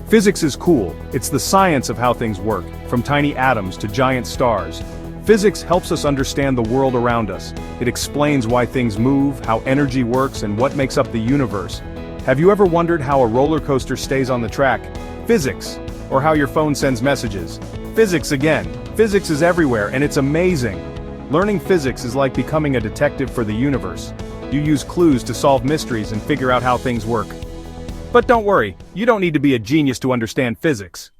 Physics is cool. It's the science of how things work, from tiny atoms to giant stars. Physics helps us understand the world around us. It explains why things move, how energy works, and what makes up the universe. Have you ever wondered how a roller coaster stays on the track? Physics. Or how your phone sends messages? Physics again. Physics is everywhere, and it's amazing. Learning physics is like becoming a detective for the universe. You use clues to solve mysteries and figure out how things work. But don't worry, you don't need to be a genius to understand physics.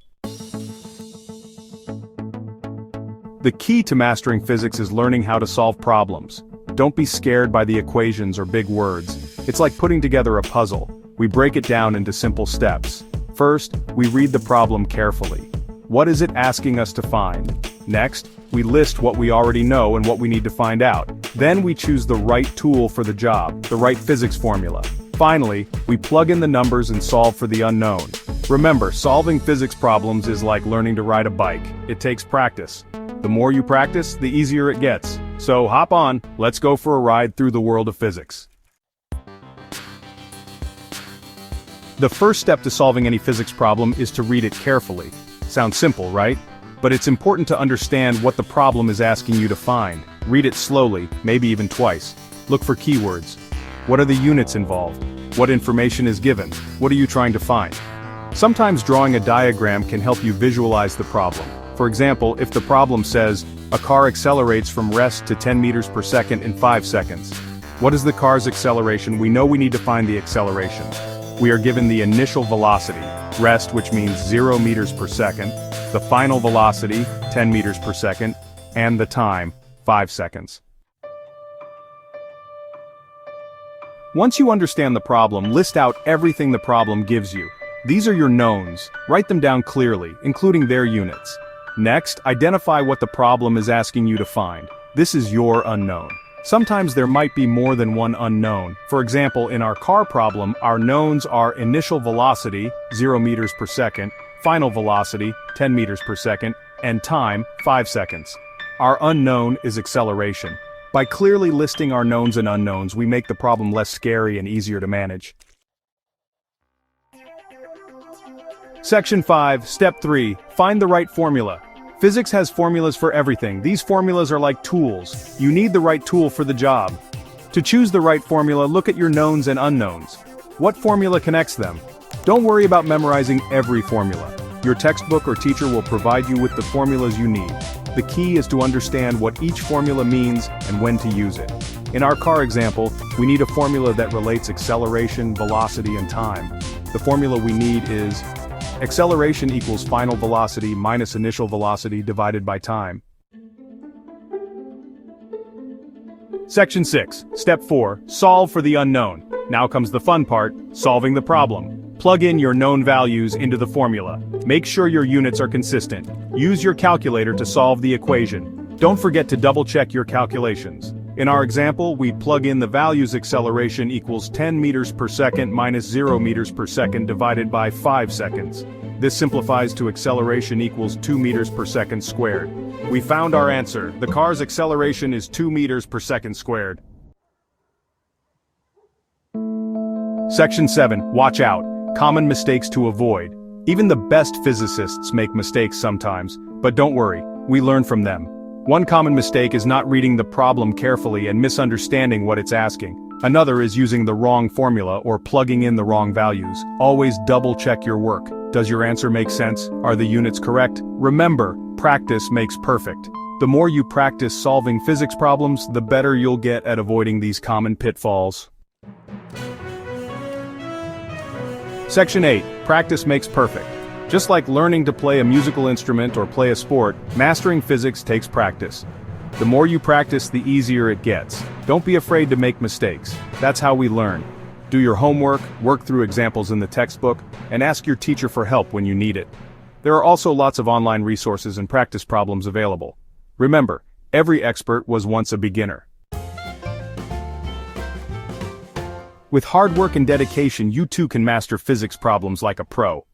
The key to mastering physics is learning how to solve problems. Don't be scared by the equations or big words. It's like putting together a puzzle. We break it down into simple steps. First, we read the problem carefully. What is it asking us to find? Next, we list what we already know and what we need to find out. Then we choose the right tool for the job, the right physics formula. Finally, we plug in the numbers and solve for the unknown. Remember, solving physics problems is like learning to ride a bike. It takes practice. The more you practice, the easier it gets. So hop on, let's go for a ride through the world of physics. The first step to solving any physics problem is to read it carefully. Sounds simple, right? But it's important to understand what the problem is asking you to find. Read it slowly, maybe even twice. Look for keywords. What are the units involved? What information is given? What are you trying to find? Sometimes drawing a diagram can help you visualize the problem. For example, if the problem says, a car accelerates from rest to 10 meters per second in 5 seconds. What is the car's acceleration? We know we need to find the acceleration. We are given the initial velocity, rest, which means 0 meters per second, the final velocity, 10 meters per second, and the time, 5 seconds. Once you understand the problem, list out everything the problem gives you. These are your knowns. Write them down clearly, including their units. Next, identify what the problem is asking you to find. This is your unknown. Sometimes there might be more than one unknown. For example, in our car problem, our knowns are initial velocity, 0 meters per second, final velocity, 10 meters per second, and time, 5 seconds. Our unknown is acceleration. By clearly listing our knowns and unknowns, we make the problem less scary and easier to manage. Section 5, Step 3, Find the right formula. Physics has formulas for everything. These formulas are like tools. You need the right tool for the job. To choose the right formula, look at your knowns and unknowns. What formula connects them? Don't worry about memorizing every formula. Your textbook or teacher will provide you with the formulas you need. The key is to understand what each formula means and when to use it. In our car example, we need a formula that relates acceleration, velocity, and time. The formula we need is acceleration equals final velocity minus initial velocity divided by time. Section 6, Step 4, Solve for the unknown. Now comes the fun part, solving the problem. Plug in your known values into the formula. Make sure your units are consistent. Use your calculator to solve the equation. Don't forget to double-check your calculations. In our example, we plug in the values acceleration equals 10 meters per second minus 0 meters per second divided by 5 seconds. This simplifies to acceleration equals 2 meters per second squared. We found our answer. The car's acceleration is 2 meters per second squared. Section 7, Watch out. Common mistakes to avoid. Even the best physicists make mistakes sometimes, but don't worry, we learn from them. One common mistake is not reading the problem carefully and misunderstanding what it's asking. Another is using the wrong formula or plugging in the wrong values. Always double-check your work. Does your answer make sense? Are the units correct? Remember, practice makes perfect. The more you practice solving physics problems, the better you'll get at avoiding these common pitfalls. Section 8, Practice makes perfect. Just like learning to play a musical instrument or play a sport, mastering physics takes practice. The more you practice, the easier it gets. Don't be afraid to make mistakes. That's how we learn. Do your homework, work through examples in the textbook, and ask your teacher for help when you need it. There are also lots of online resources and practice problems available. Remember, every expert was once a beginner. With hard work and dedication, you too can master physics problems like a pro.